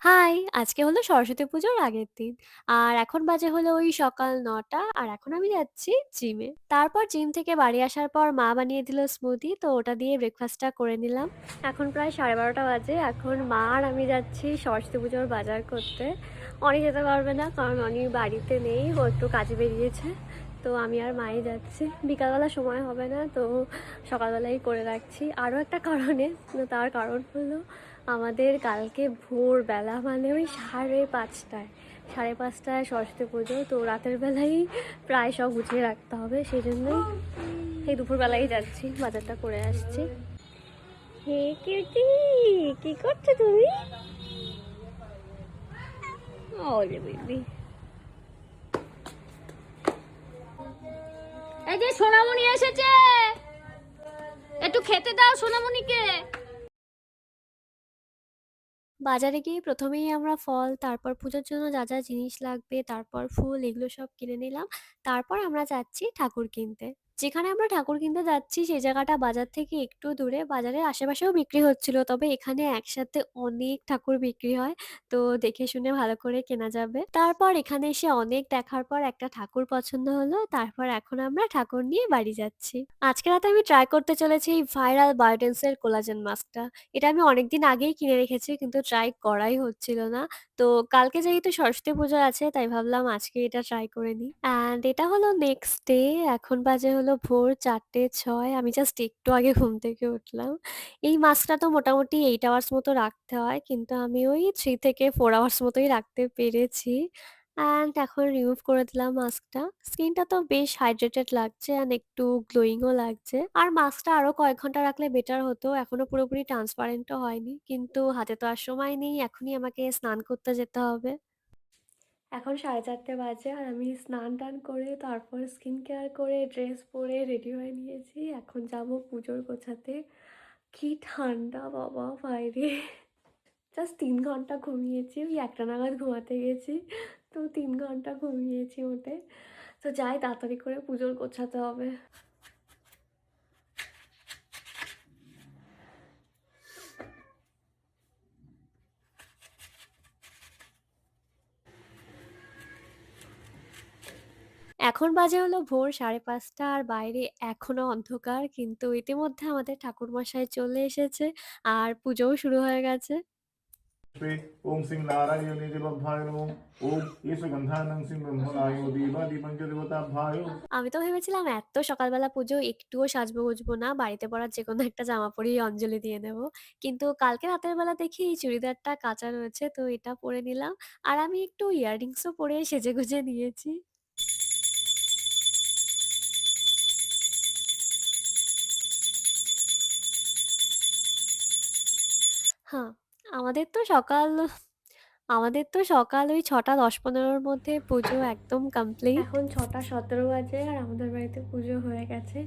High! আজকে হলো সরস্বতী পুজোর আগের দিন। আর এখন বাজে হলো ওই সকাল ৯টা আর এখন আমি যাচ্ছি জিমে। তারপর জিম থেকে বাড়ি আসার পর মা বানিয়ে দিল স্মুদি, তো ওটা দিয়ে ব্রেকফাস্টটা করে নিলাম। এখন প্রায় 12:30 বাজে। এখন মা আর আমি যাচ্ছি সরস্বতী পুজোর বাজার করতে। অনি যেতে পারবে না কারণ অনি বাড়িতে নেই, ও একটু কাজে বেরিয়েছে। তো আমি আর মাই যাচ্ছি। বিকালবেলা সময় হবে না, তো সকালবেলাই করে রাখছি। আরও একটা কারণে, তার কারণ হলো আমাদের কালকে ভোরবেলা মানে ওই 5:30টায় 5:30টায় সরস্বতী পুজো, তো রাতের বেলাই প্রায় সব গুছিয়ে রাখতে হবে। সেই জন্যই এই দুপুরবেলাই যাচ্ছি, বাজারটা করে আসছি। হে কিউটি, কি করছো তুমি? ওরে বেবি, এই যে সোনামণি এসেছে, একটু খেতে দাও সোনামণিকে। বাজারে গিয়ে প্রথমেই আমরা ফল, তারপর পুজোর জন্য যা যা জিনিস লাগবে, তারপর ফুল এগুলো সব কিনে নিলাম। তারপর আমরা যাচ্ছি ঠাকুর কিনতে। যেখানে আমরা ঠাকুর কিনতে যাচ্ছি সেই জায়গাটা বাজার থেকে একটু দূরে। বাজারের আশেপাশেও বিক্রি হচ্ছিল, তবে এখানে একসাথে অনেক ঠাকুর বিক্রি হয়, তো দেখে শুনে ভালো করে কেনা যাবে। তারপর এখানে এসে অনেক দেখার পর একটা ঠাকুর পছন্দ হলো, তারপর এখন আমরা ঠাকুর নিয়ে বাড়ি যাচ্ছি। আজকে রাতে আমি ট্রাই করতে চলেছি এই ভাইরাল বায়োডেন্সের কোলাজেন মাস্কটা। এটা আমি অনেকদিন আগেই কিনে রেখেছি কিন্তু ট্রাই করাই হচ্ছিল না। তো কালকে যেহেতু সরস্বতী পুজো আছে তাই ভাবলাম আজকে এটা ট্রাই করে নিই। অ্যান্ড এটা হলো নেক্সট ডে। এখন বাজে হলো ভোর 4:06। আমি জাস্ট একটু আগে ঘুম থেকে উঠলাম। এই মাস্কটা তো মোটামুটি 8 আওয়ার্স মতো রাখতে হয়, কিন্তু আমি ওই 3 থেকে 4 আওয়ার্স মতোই রাখতে পেরেছি। অ্যান্ড এখন রিমুভ করে দিলাম মাস্কটা। স্কিনটা তো বেশ হাইড্রেটেড লাগছে অ্যান্ড একটু গ্লোয়িংও লাগছে। আর মাস্কটা আরো কয়েক ঘন্টা রাখলে বেটার হতো। এখনো পুরোপুরি ট্রান্সপারেন্টও হয়নি। কিন্তু হাতে তো আর সময় নেই। এখনই আমাকে স্নান করতে যেতে হবে। এখন 4:30 বাজে আর আমি স্নান-টান করে তারপর স্কিন কেয়ার করে ড্রেস পরে রেডি হয়ে নিয়েছি। এখন যাব পুজোর গোছাতে। কি ঠান্ডা বাবা বাইরে! জাস্ট 3 ঘন্টা ঘুমিয়েছি। ওই 1টা নাগাদ ঘুমাতে গেছি। তো 3 ঘন্টা ঘুমিয়েছি মোটে। তো যাই তাড়াতাড়ি করে পুজোর গোছাতে হবে। এখন বাজে হলো ভোর 5:30 আর বাইরে এখনো অন্ধকার, কিন্তু ইতিমধ্যে আমাদের ঠাকুরমশাই চলে এসেছে আর পুজোও শুরু হয়ে গেছে। पे ओम सिंह नारायण देवभाय नमो ओम ये सुगंधानं सिंह ब्रह्मणाय दीपं च देवताभ्याय। আমি তো ভেবেছিলাম এত সকালবেলা পুজো একটুও সাজবো গুজবো না, বাড়িতে পরা যেকোনো একটা জামা পরেই অঞ্জলি দিয়ে নেব। কিন্তু কালকে রাতের বেলা দেখি এই চুড়িদারটা কাঁচা রয়েছে, তো এটা পরে নিলাম। আর আমি একটু ইয়াররিংসও পরে সেজেগুজে নিয়েছি। হ্যাঁ, আমাদের তো সকাল আমাদের তো সকাল ওই 6:10-15-র মধ্যে পুজো একদম কমপ্লিট। এখন 6:17 বাজে আর আমাদের বাড়িতে পুজো হয়ে গেছে।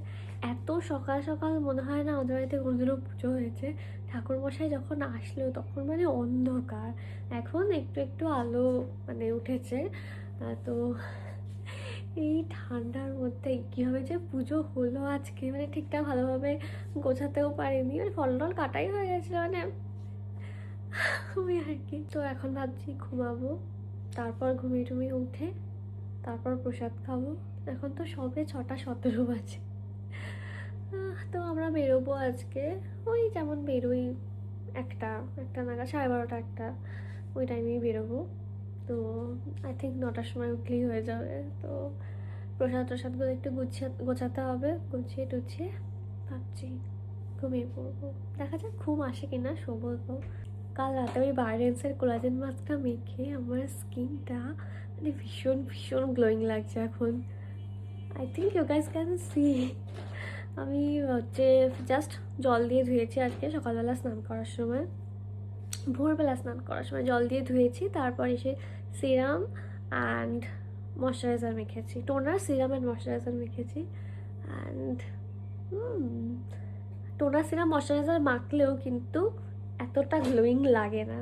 এত সকাল সকাল মনে হয় না আমাদের বাড়িতে কোনোদিনও পুজো হয়েছে। ঠাকুরমশাই যখন আসলো তখন মানে অন্ধকার। এখন একটু একটু আলো মানে উঠেছে। তো এই ঠান্ডার মধ্যে কীভাবে যে পুজো হলো আজকে, মানে ঠিকঠাক ভালোভাবে গোছাতেও পারিনি। মানে ফল টল কাটাই হয়ে গেছিলো, মানে ওই আর কি। তো এখন ভাবছি ঘুমাবো, তারপর ঘুমিয়ে টুমিয়ে উঠে তারপর প্রসাদ খাবো। এখন তো সবে 6:17 বাজে। তো আমরা বেরোবো আজকে, ওই যেমন বেরোই একটা একটা নাগাদ, 12:30 একটা ওই টাইমেই বেরোবো। তো আই থিঙ্ক 9টার সময় উঠলেই হয়ে যাবে। তো প্রসাদ টসাদগুলো একটু গোছাতে হবে, গুছিয়ে টুছিয়ে ভাবছি ঘুমিয়ে পড়বো। দেখা যাক ঘুম আসে কিনা, শোবো তো। কাল রাতে ওই বায়োডেন্সের কোলাজেন মাস্কটা মেখে আমার স্কিনটা মানে ভীষণ ভীষণ গ্লোয়িং লাগছে এখন। I think you guys can see. আমি হচ্ছে জাস্ট জল দিয়ে ধুয়েছি আজকে সকালবেলা স্নান করার সময়, ভোরবেলা স্নান করার সময় জল দিয়ে ধুয়েছি। তারপর এসে সিরাম অ্যান্ড ময়শ্চারাইজার মেখেছি, টোনার সিরাম অ্যান্ড ময়শ্চারাইজার মেখেছি। অ্যান্ড টোনার সিরাম ময়শ্চারাইজার মাখলেও কিন্তু এতটা গ্লোয়িং লাগে না।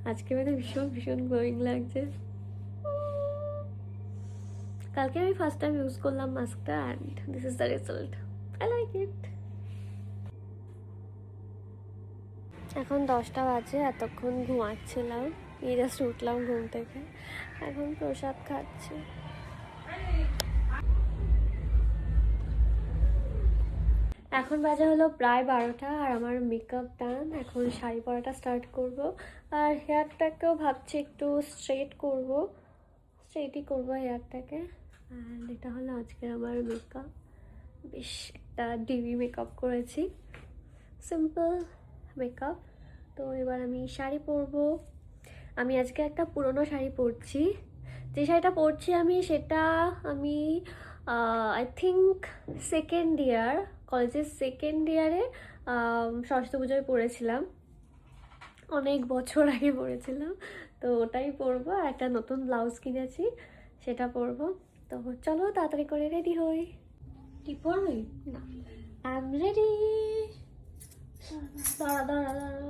আজকে মানে ভীষণ ভীষণ গ্লোয়িং লাগছে। কালকে আমি ফার্স্ট টাইম ইউজ করলাম মাস্কটা and this is the result. I like it. এখন 10টা বাজে, এতক্ষণ ঘুমাচ্ছিলাম, এই জাস্ট উঠলাম ঘুম থেকে, এখন প্রসাদ খাচ্ছি। এখন বাজে হলো প্রায় 12টা, আর আমার মেকআপ ডান। এখন শাড়ি পরাটা স্টার্ট করব, আর হেয়ারটাকেও ভাবছি একটু স্ট্রেটই করবো হেয়ারটাকে। অ্যান্ড এটা হলো আজকের আমার মেকআপ, বেশ একটা ডিভি মেকআপ করেছি, সিম্পল মেকআপ। তো এবার আমি শাড়ি পরবো। আমি আজকে একটা পুরনো শাড়ি পরছি, যে শাড়িটা পরছি আমি সেটা আমি আই থিঙ্ক কলেজের সেকেন্ড ইয়ারে সরস্বতী পুজোয় পরেছিলাম, অনেক বছর আগে পরেছিলাম। তো ওটাই পরবো, আর একটা নতুন ব্লাউজ কিনেছি সেটা পরবো। তো চলো তাড়াতাড়ি করে রেডি হই। কি পরবি? না, আই এম রেডি। দাঁড়া দাঁড়া দাঁড়া।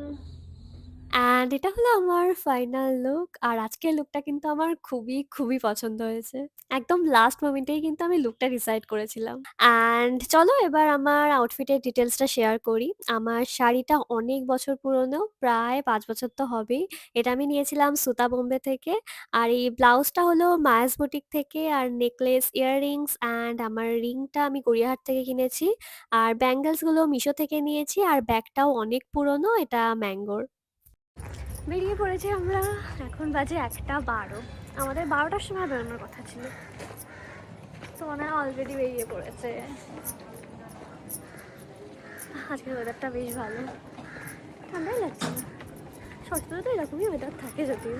অ্যান্ড এটা হলো আমার ফাইনাল লুক, আর আজকের লুকটা কিন্তু আমার খুবই খুবই পছন্দ হয়েছে। একদম লাস্ট মোমেন্টেই কিন্তু আমি লুকটা ডিসাইড করেছিলাম। অ্যান্ড চলো এবার আমার আউটফিটের ডিটেলসটা শেয়ার করি। আমার শাড়িটা অনেক বছর পুরনো, প্রায় 5 বছর তো হবেই। এটা আমি নিয়েছিলাম সুতা বোম্বে থেকে। আর এই ব্লাউজটা হলো মায়াস বুটিক থেকে, আর নেকলেস, ইয়াররিংস অ্যান্ড আমার রিংটা আমি গড়িয়াহাট থেকে কিনেছি। আর ব্যাঙ্গেলসগুলো মিশো থেকে নিয়েছি, আর ব্যাগটাও অনেক পুরনো, এটা ম্যাঙ্গোর। বেরিয়ে পড়েছি আমরা, এখন বাজে 1:12। আমাদের 12টার সময় বেরোনোর কথা ছিল, তো ওনারা অলরেডি বেরিয়ে পড়েছে। আজকের ওয়েদারটা বেশ ভালো, ঠান্ডাই লাগছে না। সচরাচর তো এরকমই ওয়েদার থাকে যদিও।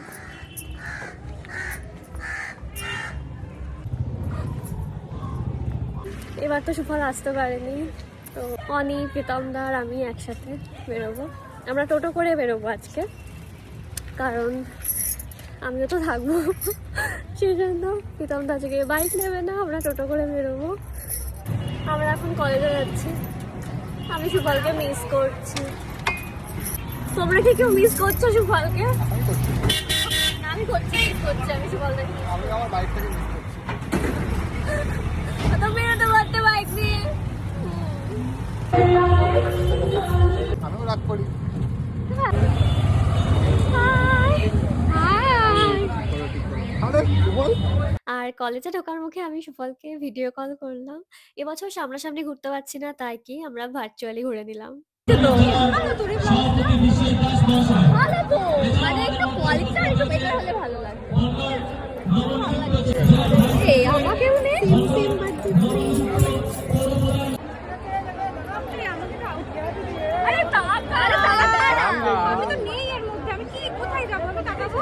এবার তো সুফল আসতে পারেনি, তো অনি, প্রীতমদা আর আমি একসাথে বেরোবো। আমরা টোটো করে বেরোবো আজকে, কারণ আমিও তো থাকবো, সেই জন্য প্রীতমদা আজকে বাইক নেবে না, আমরা টোটো করে বেরোবো। আমরা এখন কলেজে যাচ্ছি, আমি সুফলকে মিস করছি। তোমরা কি কেউ মিস করছো সুফলকে? আমি মিস করছি আমি সুফলকে। আমি আমার বাইকটাকে মিস করছি। তো বেরোতে পারতে বাইক নিয়ে। আমিও রাগ করি। আর কলেজে ঢোকার মুখে আমি সুফলকে ভিডিও কল করলাম। এবছর সামনাসামনি ঘুরতে পারছি না, তাই কি আমরা ভার্চুয়ালি ঘুরে নিলাম। ভালো তো, মানে একটু কোয়ালিটিটা একটু বেটার হলে ভালো লাগবে। এই আমাকেও নে সিম আরে তাড়াতাড়ি, আমি তো নেই এর মধ্যে, আমি কি কোথায় যাবো, আমি কাটাবো।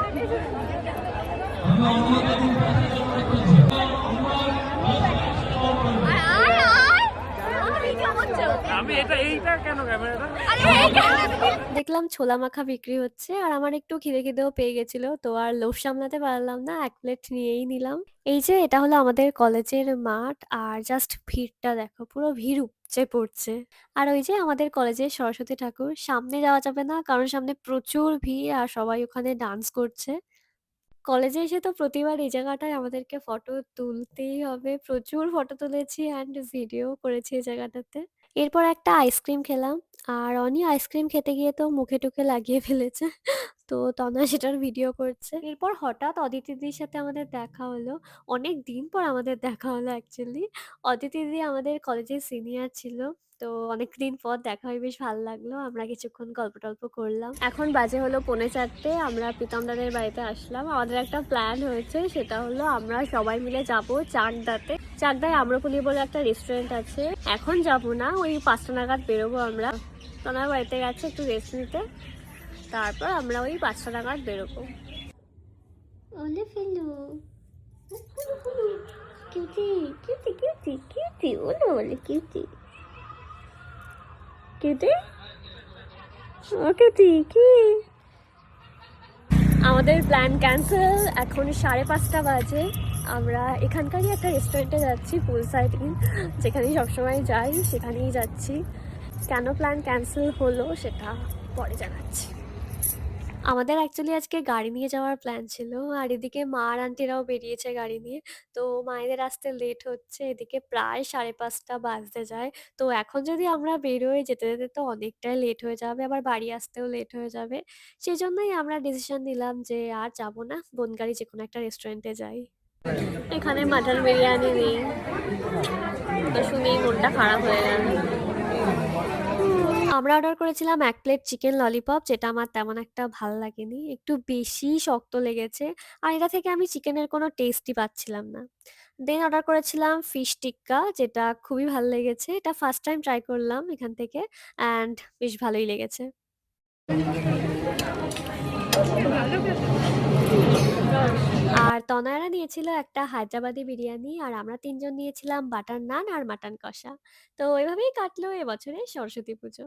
দেখলাম ছোলা মাখা বিক্রি হচ্ছে, আর আমার একটু খিদেও পেয়ে গেছিল, তো আর লোভ সামলাতে পারলাম না, 1 প্লেট নিয়েই নিলাম। এই যে এটা হলো আমাদের কলেজের মাঠ, আর জাস্ট ভিড়টা দেখো, পুরো ভিড় উপচে পড়ছে। আর ওই যে আমাদের কলেজের সরস্বতী ঠাকুর, সামনে যাওয়া যাবে না কারণ সামনে প্রচুর ভিড়, আর সবাই ওখানে ডান্স করছে। কলেজে এসে তো প্রতিবার এই জায়গাটায় আমাদেরকে ফটো তুলতেই হবে, প্রচুর ফটো তুলেছি অ্যান্ড ভিডিও করেছি এই জায়গাটাতে। এরপর একটা আইসক্রিম খেলাম, আর অনি আইসক্রিম খেতে গিয়ে তো মুখে টুখে লাগিয়ে ফেলেছে, তো তনা সেটার ভিডিও করছে। এরপর হঠাৎ অদিতি দিদির সাথে আমাদের দেখা হলো, অনেক দিন পর আমাদের দেখা হলো অ্যাকচুয়ালি। অদিতি দিদি আমাদের কলেজের সিনিয়র ছিল, তো অনেকদিন পর দেখা হয়ে বেশ ভালো লাগলো। আমরা কিছুক্ষণ গল্প টল্প করলাম। এখন বাজে হলো 3:45, আমরা প্রীতমদাদের বাড়িতে আসলাম। আমাদের একটা প্ল্যান হয়েছে, সেটা হলো আমরা সবাই মিলে যাব চাকদাতে। চাকদায় আম্রপলি বলে একটা রেস্টুরেন্ট আছে, এখন যাব না, ওই 5টা নাগাদ বেরোবো আমরা। তোনার বাড়িতে গেছে একটু রেস্ট নিতে, তারপর আমরা ওই 5টা নাগাদ বেরোবো। ওলে Felu cutie cutie cutie cutie, ওলে ওলে কিউটি কিউটি, ওকে কি আমাদের প্ল্যান ক্যান্সেল। এখন 5:30 বাজে, আমরা এখানকারই একটা রেস্টুরেন্টে যাচ্ছি, পুল সাইড ইন, যেখানেই সবসময় যাই সেখানেই যাচ্ছি। কেন প্ল্যান ক্যান্সেল হলো সেটা পরে জানাচ্ছি। আমাদের অ্যাকচুয়ালি আজকে গাড়ি নিয়ে যাওয়ার প্ল্যান ছিল। আর এদিকে মা আর আন্টিরাও বেরিয়েছে গাড়ি নিয়ে। তো মায়েদের আসতে লেট হচ্ছে। এদিকে প্রায় ৫:৩০ বাজতে যায়। তো এখন যদি আমরা বেরোই যেতে তো অনেকটাই লেট হয়ে যাবে। আবার বাড়ি আসতেও লেট হয়ে যাবে। সেজন্যই আমরা ডিসিশন নিলাম যে আর যাব না। বনগাঁর যেকোনো একটা রেস্টুরেন্টে যাই। এখানে মাটন বিরিয়ানি নেই। তো শুনেই মনটা খারাপ হয়ে গেল। আমরা অর্ডার করেছিলাম ১ প্লেট চিকেন ললিপপ যেটা আমার তেমন একটা ভাল লাগেনি। একটু বেশিই শক্ত লেগেছে। আর এটা থেকে আমি চিকেনের কোনো টেস্টই পাচ্ছিলাম না। দেন অর্ডার করেছিলাম ফিশ টিক্কা যেটা খুবই ভাল লেগেছে। এটা ফার্স্ট টাইম ট্রাই করলাম এখান থেকে অ্যান্ড বেশ ভালোই লেগেছে। আর তনয়ারা নিয়েছিল একটা হায়দ্রাবাদি বিরিয়ানি আর আমরা ৩ জন নিয়েছিলাম বাটার নান আর মাটন কষা। তো এভাবেই কাটলো এবছরের সরস্বতী পুজো।